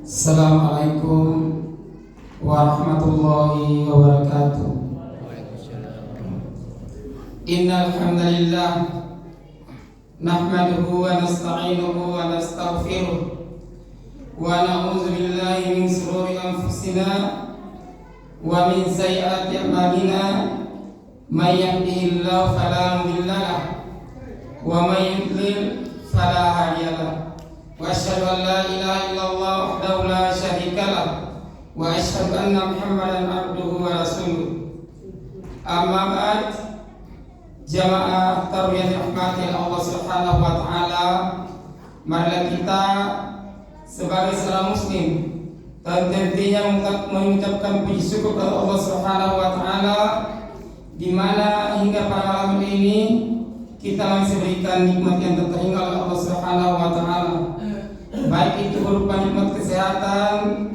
Assalamualaikum warahmatullahi wabarakatuh. Innal hamdalillah nahmaduhu wa nasta'inuhu wa nastaghfiruh wa na'udzu billahi min shururi anfusina wa min sayyiati a'malina may yahdihillahu fala mudilla lahu wa may yudlil fala hadiya lahu wa asyhadu an la ilaha illallah wahdahu la syarika lahu wa asyhadu anna Muhammadan abduhu wa rasuluh. Amma ba'd. Jamaah tarawih yang dirahmati Allah Subhanahu wa taala, marilah kita sebagai seorang muslim tentunya mengucapkan puji syukur kepada Allah Subhanahu wa taala, di mana hingga pada malam ini kita masih berikan nikmat yang tak terhingga oleh Allah Subhanahu wa taala. Baik itu berupa nikmat kesehatan,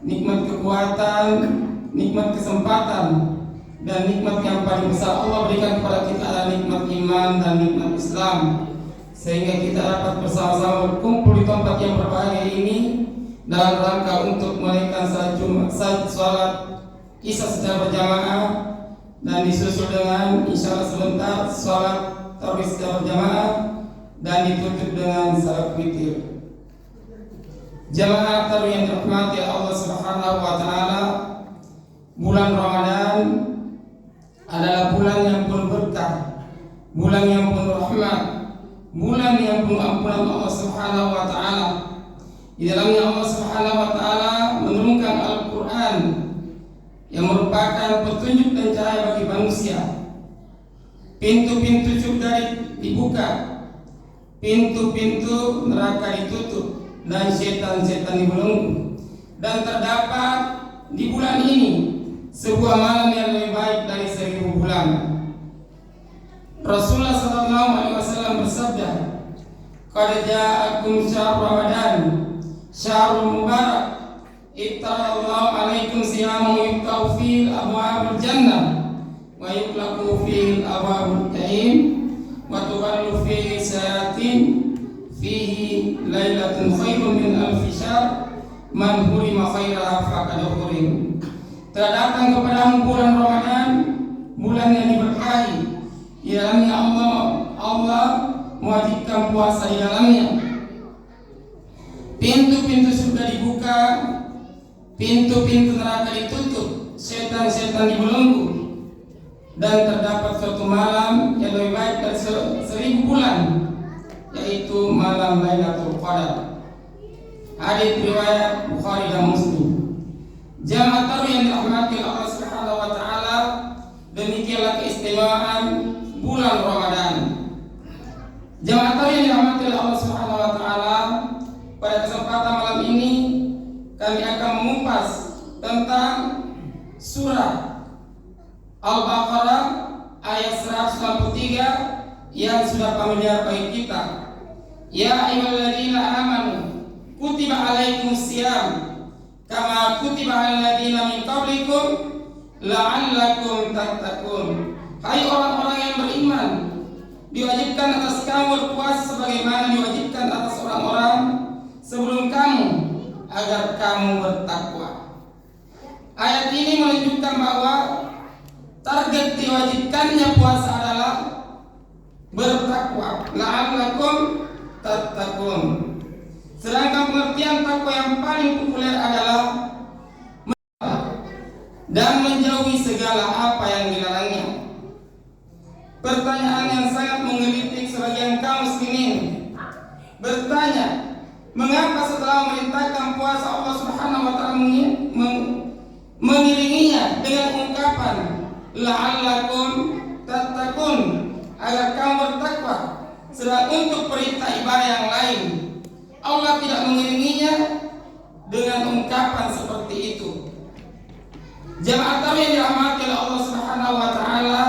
nikmat kekuatan, nikmat kesempatan, dan nikmat yang paling besar Allah berikan kepada kita adalah nikmat iman dan nikmat Islam, sehingga kita dapat bersama-sama berkumpul di tempat yang berbahagia ini dalam rangka untuk menunaikan salat Isya secara berjamaah, dan disusul dengan insyaallah sebentar salat tarawih secara berjamaah, dan ditutup dengan salat witir. Jamaah tarawih yang dirahmati Allah Subhanahu wa taala, bulan Ramadan adalah bulan yang penuh berkah, bulan yang penuh rahmat, bulan yang penuh ampunan Allah Subhanahu wa taala. Di dalamnya Allah Subhanahu wa taala menurunkan Al-Qur'an yang merupakan petunjuk dan cahaya bagi manusia. Pintu-pintu surga dibuka, pintu-pintu neraka ditutup, dan setan-setan dibelenggu. Dan terdapat di bulan ini sebuah malam yang lebih baik dari 1000 bulan. Rasulullah SAW bersabda, "Qad ja'akum syahrul Ramadan, syahrul mubarak, ittarallahu alaikum siyamu yuftahu fihi abwabul jannah wa yuqlaqu fihi abwabul jahim wa tuballu fihi sayatin fihi lailatun khairun min alfi syahr man hurima khairaha faqad hurim." Telah datang kepadamu bulan Ramadan, bulan yang diberkahi. Di dalamnya Allah mewajibkan puasa di dalamnya. Pintu-pintu surga dibuka, pintu-pintu neraka ditutup, setan-setan dibelenggu. Dan terdapat suatu malam yang lebih baik dari 1000 bulan, yaitu malam Lailatul Qadar. Hadits riwayat Bukhari dan Muslim. Jamaah tarawih yang dirahmati Allah Subhanahu wa taala, demikianlah keistimewaan bulan Ramadan. Jamaah tarawih yang dirahmati Allah Subhanahu wa taala, pada kesempatan malam ini kami akan mengupas tentang surah Al-Baqarah ayat 193 yang sudah familiar bagi kita. Ya ayyuhalladzina amanu kutiba alaikumusiyam kama kutiba 'alal ladzina min qablikum la'allakum tattaqun. Hai orang-orang yang beriman, diwajibkan atas kamu berpuasa sebagaimana diwajibkan atas orang-orang sebelum kamu agar kamu bertakwa. Ayat ini menunjukkan bahwa target diwajibkannya puasa adalah bertakwa. La'allakum tattaqun. Sedangkan pengertian takwa yang paling populer adalah dan menjauhi segala apa yang dilarangnya. Pertanyaan yang sangat menggelitik sebagian kaum muslimin bertanya, mengapa setelah memerintahkan puasa Allah Subhanahu wa taala mengiringinya dengan ungkapan la'allakum tattaqun, agar kamu bertakwa, sedang untuk perintah ibadah yang lain Allah tidak mengiringinya dengan ungkapan seperti itu. Jamaah tarawih yang dirahmati oleh Allah Subhanahu wa taala,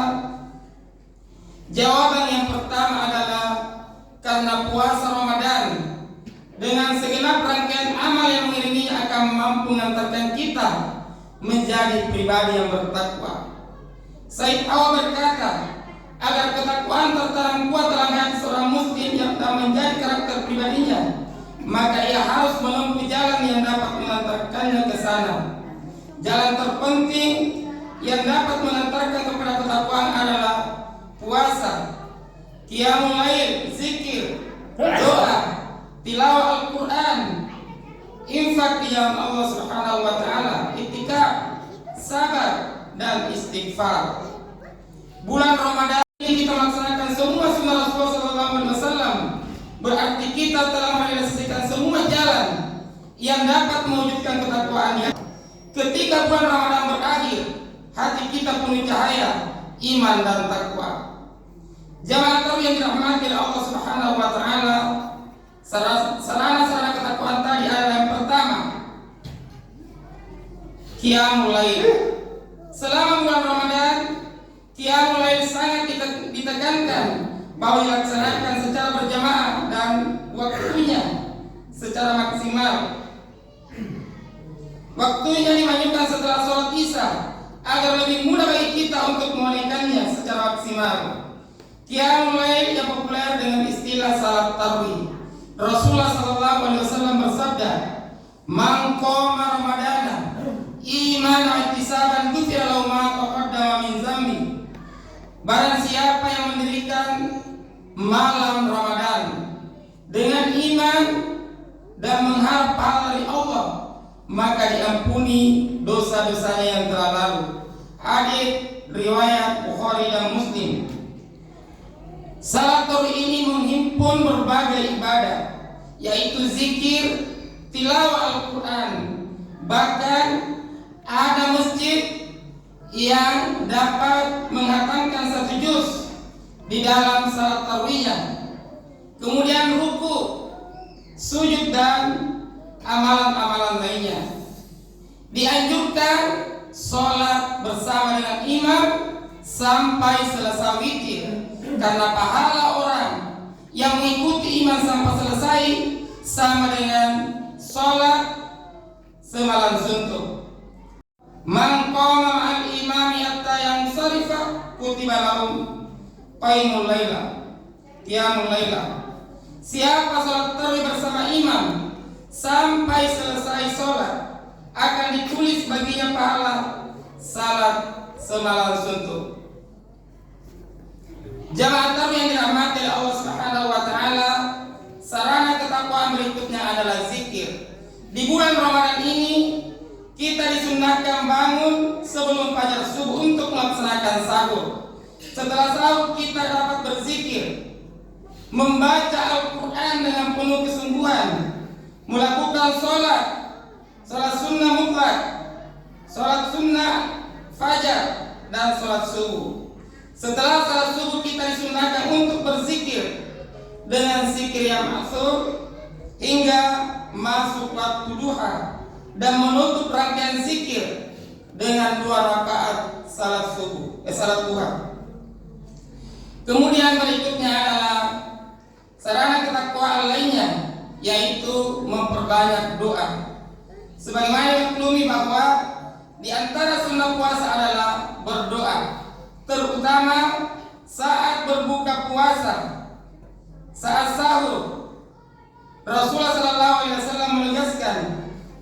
jawaban yang pertama adalah karena puasa Ramadan dengan segenap rangkaian amal yang mengiringinya akan mampu mengantarkan kita menjadi pribadi yang bertakwa. Said Awa berkata, agar ketakwaan tertanam kuat dalam hati seorang muslim yang telah menjadi karakter pribadinya, maka ia harus menempuh jalan yang dapat mengantarkannya ke sana. Jalan terpenting yang dapat mengantarkan kepada ketakwaan adalah puasa, qiyamul lail, zikir, doa, tilawah Al-Quran, infak di jalan Allah Subhanahu wa taala, iktikaf, sabar dan istighfar. Bulan Ramadan ini kita melaksanakan semua sunnah Rasulullah SAW. Berarti kita telah merealisasikan semua jalan yang dapat mewujudkan ketakwaannya. Ketika bulan Ramadan berakhir, hati kita penuh cahaya iman dan takwa. Jamaah tahu yang dirahmati oleh Allah Subhanahu wa taala, sarana-sarana ketakwaan tadi adalah yang pertama, qiyamul lail. Selama bulan Ramadan, qiyamul lail sangat ditekankan bahwa dilaksanakan secara berjamaah dan waktunya secara maksimal. Waktunya dimajukan setelah sholat Isya agar lebih mudah bagi kita untuk menunaikannya secara maksimal. Qiyamul lail yang populer dengan istilah salat tarawih. Rasulullah SAW bersabda, "Man qama Ramadana imanan wa ihtisaban ghufira lahu ma taqaddama min dzambi." Barang siapa yang mendirikan malam Ramadan dengan iman dan mengharap pahala dari Allah, maka diampuni dosa-dosanya yang telah lalu. Hadits riwayat Bukhari dan Muslim. Salat tarawih ini menghimpun berbagai ibadah, yaitu zikir, tilawah Al-Quran. Bahkan ada masjid yang dapat menghatamkan 1 juz di dalam salat tarawihnya. Kemudian ruku, sujud dan amalan-amalan lainnya. Dianjurkan sholat bersama dengan imam sampai selesai witir, karena pahala orang yang mengikuti imam sampai selesai sama dengan sholat semalam suntuk. Man qama ma'al imami hatta yansarifa kutiba lahum qaimul laila, qiyamul laila. Siapa sholat tarawih bersama imam sampai selesai sholat, akan ditulis baginya pahala salat semalam suntuk. Jamaah tarawih yang dirahmati oleh Allah Subhanahu wa taala, sarana ketakwaan berikutnya adalah zikir. Di bulan Ramadan ini kita disunnahkan bangun sebelum fajar subuh untuk melaksanakan sahur. Setelah sahur kita dapat berzikir, membaca Al-Quran dengan penuh kesungguhan, melakukan sholat sunnah mutlak, sholat sunnah fajar, dan sholat subuh. Setelah sholat subuh kita disunnahkan untuk berzikir dengan zikir yang maksud hingga masuk waktu duha, dan menutup rangkaian zikir dengan 2 rakaat salat duha. Kemudian berikutnya adalah sarana ketakwaan lainnya, yaitu memperbanyak doa. Sebagaimana dimaklumi bahwa di antara sunnah puasa adalah berdoa, terutama saat berbuka puasa, saat sahur. Rasulullah SAW menegaskan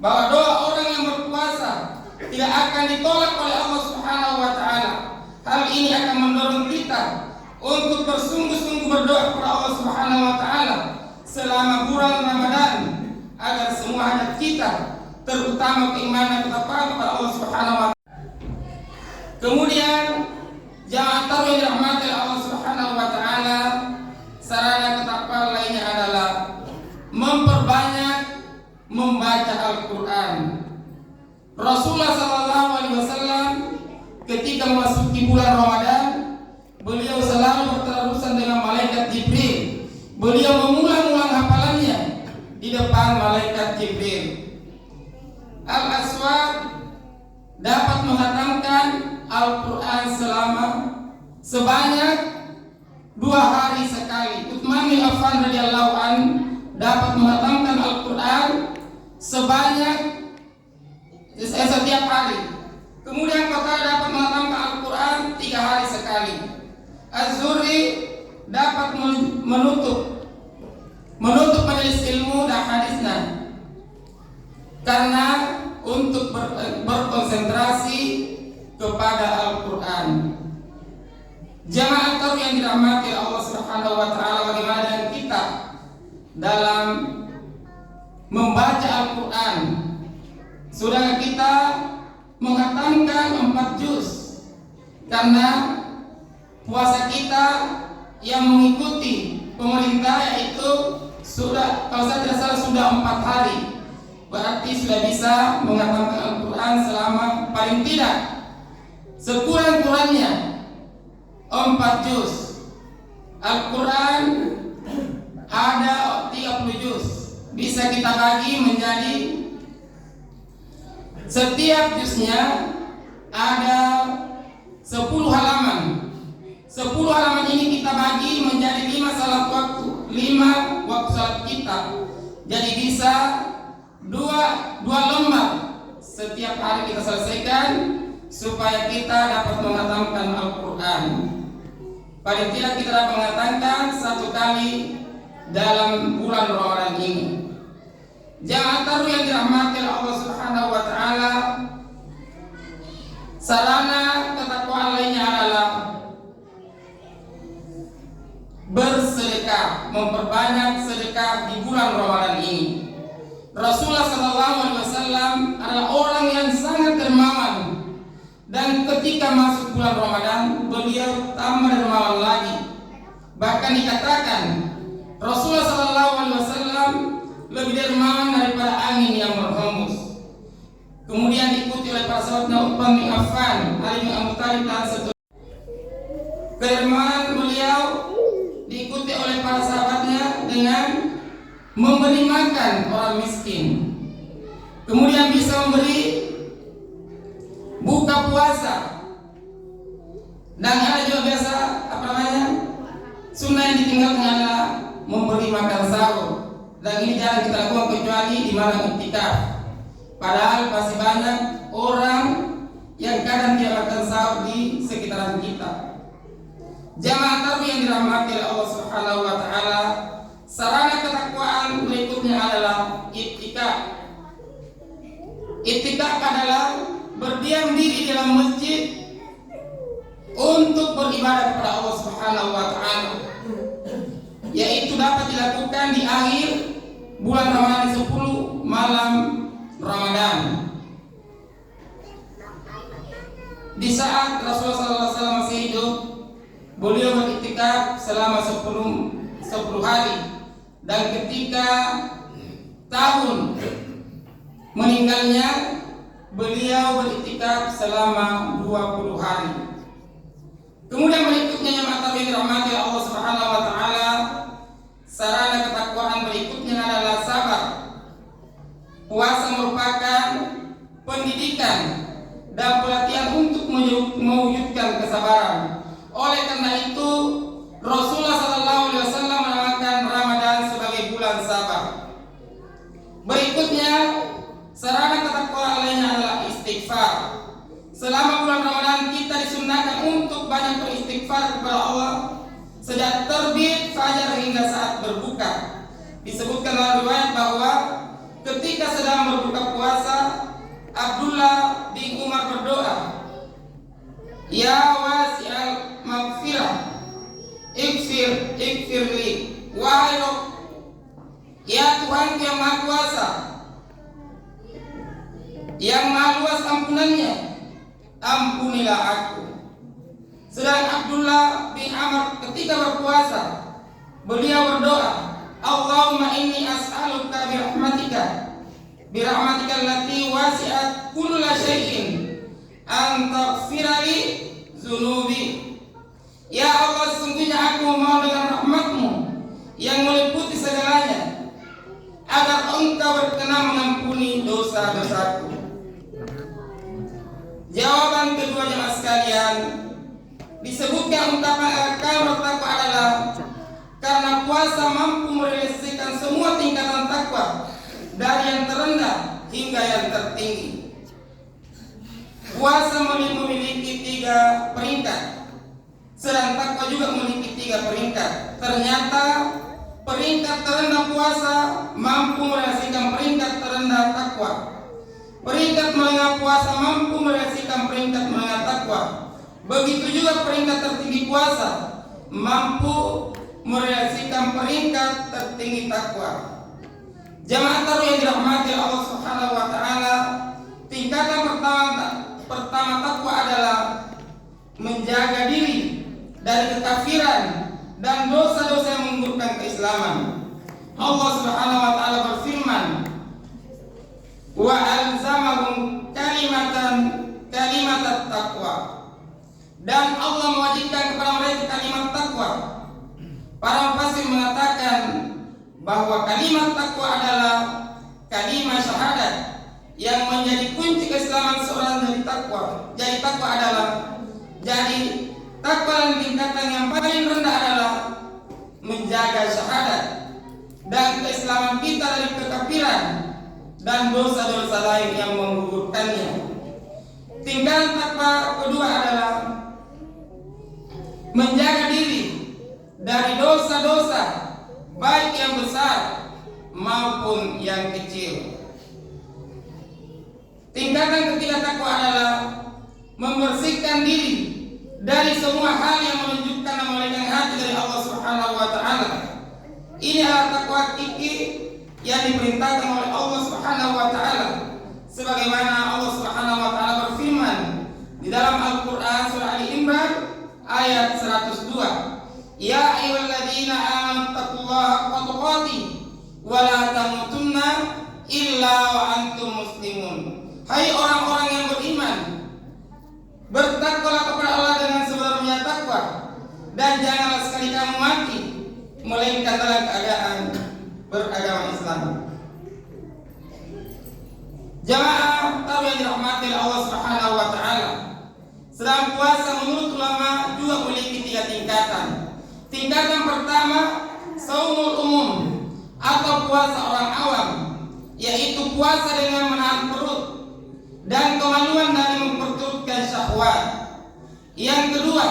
bahwa doa orang yang berpuasa tidak akan ditolak oleh Allah Subhanahu wa taala. Hal ini akan mendorong kita untuk bersungguh-sungguh berdoa kepada Allah Subhanahu wa taala selama bulan Ramadan, agar semua hajat kita, terutama keimanan kita kepada Allah Subhanahu wa taala. Kemudian jamaah tarawih yang dirahmati oleh Allah Subhanahu wa taala, sarana ketakwaan lainnya adalah memperbanyak membaca Al-Quran. Rasulullah SAW ketika memasuki bulan Ramadan, beliau selalu berterusan dengan malaikat Jibril. Beliau mengulang-ulang hafalannya di depan malaikat Jibril. Al-Aswad dapat menghatamkan Al-Quran sebanyak 2 hari sekali. Utsman bin Affan radhiyallahu anhu dapat menghatamkan Al-Quran setiap hari. Kemudian Qatadah dapat menghatamkan Al-Quran 3 hari sekali. Az-Zuhri dapat menutup majelis ilmu dan hadisnya karena untuk berkonsentrasi kepada Al-Quran. Jamaah tahu yang dirahmati Allah Subhanahu wa taala, bagaimana dengan kita dalam membaca Al-Quran? Sudah kita menghatamkan 4 juz, karena puasa kita yang mengikuti pemerintah yaitu sudah, kalau saya tidak salah, sudah 4 hari. Berarti sudah bisa menghatamkan Al-Quran selama paling tidak sekurang-kurangnya 4 juz. Al-Quran ada 30 juz, bisa kita bagi menjadi, setiap juznya ada 10 halaman. 10 halaman ini kita bagi menjadi 5 waktu salat kita. Jadi bisa dua lembar setiap hari kita selesaikan, supaya kita dapat menghatamkan Al-Quran. Paling tidak kita dapat menghatamkan 1 kali dalam bulan Ramadan ini. Jamaah taruh yang dirahmati Allah Subhanahu wa taala, sarana ketakwaan lainnya adalah bersedekah, memperbanyak sedekah di bulan Ramadan ini. Rasulullah SAW adalah orang yang sangat dermawan, dan ketika masuk bulan Ramadan beliau tambah dermawan lagi. Bahkan dikatakan Rasulullah SAW lebih dermawan daripada angin yang berhembus. Kemudian diikuti oleh para sahabat Utsman bin Affan, Ali bin Abi Thalib dan seterusnya. Dermawan beliau diikuti oleh para sahabatnya dengan memberi makan orang miskin, kemudian bisa memberi buka puasa, dan ada juga biasa sunnah yang ditinggalkan adalah memberi makan sahur, dan ini jarang kita lakukan kecuali di malam iktikaf. Padahal masih banyak orang yang kadang dia makan sahur di sekitaran kita. Jamaah taruh yang dirahmati oleh Allah Subhanahu wa taala, sarana ketakwaan berikutnya adalah iktikaf. Iktikaf adalah berdiam diri di dalam masjid untuk beribadah kepada Allah Subhanahu wa taala, yaitu dapat dilakukan di akhir bulan Ramadan, 10 malam Ramadan. Di saat Rasulullah SAW masih hidup, beliau beriktikaf selama 10 hari, dan ketika tahun meninggalnya beliau beriktikaf selama 20 hari. Kemudian berikutnya yang mata dirahmati Allah Subhanahu wa taala, sarana ketakwaan berikutnya adalah sabar. Puasa merupakan pendidikan dan pelatihan untuk mewujudkan kesabaran. Oleh karena itu Rasulullah SAW menamakan Ramadan sebagai bulan sabar. Berikutnya sarana ketakwaan lainnya adalah istighfar. Selama bulan Ramadan kita disunahkan untuk banyak beristighfar kepada Allah sejak terbit fajar hingga saat berbuka. Disebutkan dalam riwayat bahwa ketika sedang berbuka puasa, Abdullah bin Umar berdoa, "Ya wasi'al maghfirah, ighfirli, wahai Rabb, ya Tuhan yang Maha Kuasa, yang Maha luas ampunannya, ampunilah aku." Sedang Abdullah bin Amr ketika berpuasa, beliau berdoa, "Allahumma inni as'aluka birahmatika allati wasi'at kulla syai'in an taghfirali dzunubi." Ya Allah, sesungguhnya aku mohon dengan rahmat-Mu yang meliputi segalanya, agar Engkau berkenan mengampuni dosa-dosaku. Jawaban kedua jemaah sekalian, disebutkan ungkapan kalau takwa adalah karena puasa mampu merealisasikan semua tingkatan takwa, dari yang terendah hingga yang tertinggi. Puasa memiliki 3 peringkat, sedang takwa juga memiliki 3 peringkat. Ternyata peringkat terendah puasa mampu merealisasikan peringkat terendah takwa. Peringkat menengah puasa mampu merealisasikan peringkat menengah takwa. Begitu juga peringkat tertinggi puasa mampu merealisasikan peringkat tertinggi takwa. Jamaah taruh yang dirahmati Allah Subhanahu wa taala, tingkatan pertama takwa adalah menjaga diri dari kekafiran dan dosa-dosa yang menggugurkan keislaman. Allah Subhanahu wa taala berfirman, wa alzamahum kalimat taqwa, dan Allah mewajibkan kepada mereka kalimat takwa. Para mufassir mengatakan bahwa kalimat takwa adalah kalimat syahadat yang menjadi kunci keislaman seorang dari takwa. Jadi takwa adalah takwa yang tingkatan yang paling rendah adalah menjaga syahadat dan keislaman kita dari kekafiran dan dosa-dosa lain yang menggugurkannya. Tingkatan takwa kedua adalah menjaga diri dari dosa-dosa baik yang besar maupun yang kecil. Tingkatan ketiga takwa adalah membersihkan diri dari semua hal yang menunjukkan dan melenggang hati dari Allah Subhanahu wa taala. Ini adalah takwa hakiki yang diperintahkan oleh Allah Subhanahu wa taala, sebagaimana Allah Subhanahu wa taala berfirman di dalam Al-Qur'an surah Ali Imran ayat 102, ya ayyuhalladzina amanu taqullaha haqqa tuqatih wa la tamutunna illa wa antum muslimun. Hai orang-orang yang beriman, bertakwalah kepada Allah dengan sebenar-benarnya takwa, dan janganlah sekali kamu mati melainkan dalam keadaan beragama Islam. Jamaah tahu yang dirahmati Allah Subhanahu wa taala, sedang puasa menurut ulama juga memiliki 3 tingkatan. Tingkatan pertama, saumul umum atau puasa orang awam, yaitu puasa dengan menahan perut dan kemaluan dari memperturutkan syahwat. Yang kedua,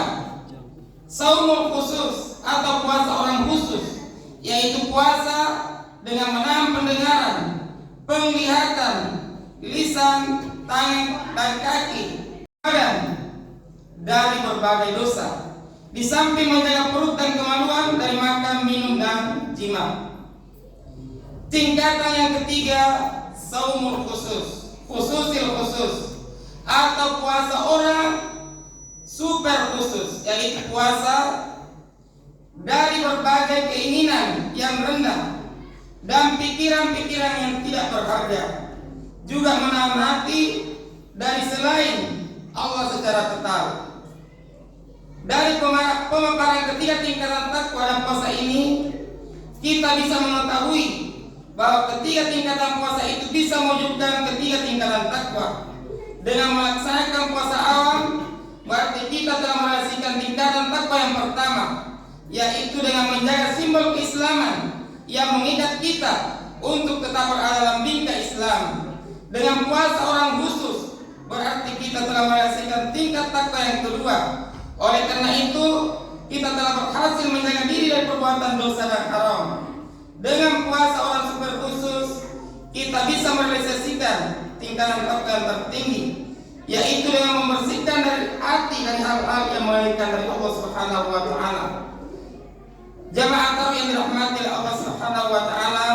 saumul khusus atau puasa orang khusus, yaitu puasa dengan menahan pendengaran, penglihatan, lisan, tangan, dan kaki, badan dari berbagai dosa, di samping menjaga perut dan kemaluan dari makan, minum, dan jima. Tingkatan yang ketiga, saumul khususil khusus atau puasa orang super khusus, yaitu puasa dari berbagai keinginan yang rendah dan pikiran-pikiran yang tidak berharga, juga menahan hati dari selain Allah secara total. Dari pemaparan ketiga tingkatan takwa dalam puasa ini, kita bisa mengetahui bahwa ketiga tingkatan puasa itu bisa mewujudkan ketiga tingkatan takwa. Dengan melaksanakan puasa awam, berarti kita telah merealisasikan tingkatan takwa yang pertama, yaitu dengan menjaga simbol keislaman yang mengikat kita untuk tetap berada dalam bingkai Islam. Dengan puasa orang khusus, berarti kita telah merealisasikan tingkat takwa yang kedua. Oleh karena itu, kita telah berhasil menjaga diri dari perbuatan dosa dan haram. Dengan puasa orang super khusus, kita bisa merealisasikan tingkatan takwa yang tertinggi, yaitu dengan membersihkan dari hati dari hal-hal yang melarikan dari Allah Subhanahu wa taala. Jamaah taruh yang dirahmati oleh Allah Subhanahu wa taala,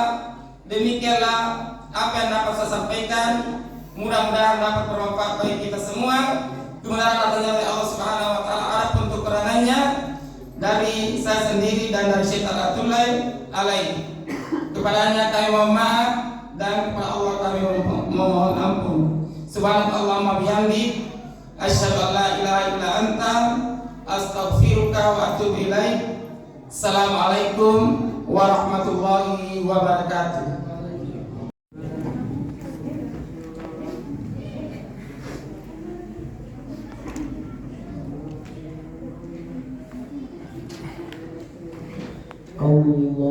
demikianlah apa yang dapat saya sampaikan. Mudah-mudahan dapat bermanfaat bagi kita semua. Kebenaran datangnya dari Allah Subhanahu wa taala, ada untuk keranannya dari saya sendiri dan dari Syekh Al-Atullah alaihi. Kepadanya kami mohon maaf dan kepada Allah kami memohon ampun. Subhanallahumma bihamdi, asyhadu an la ilaha illa anta, astaghfiruka wa atubu ilaik. Assalamualaikum warahmatullahi wabarakatuh.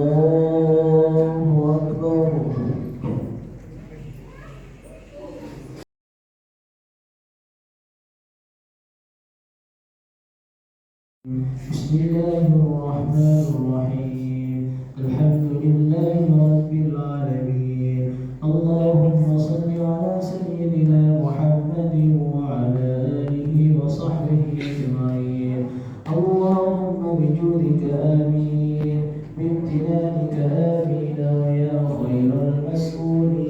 Allahu Akbar. Bismillahirrahmanirrahim. Alhamdulillahi rabbil alamin. Allahumma salli ala sayyidina وصحبه أجمعين. اللهم بجودك آمين، بامتنانك آمين، ويا خير المسؤولين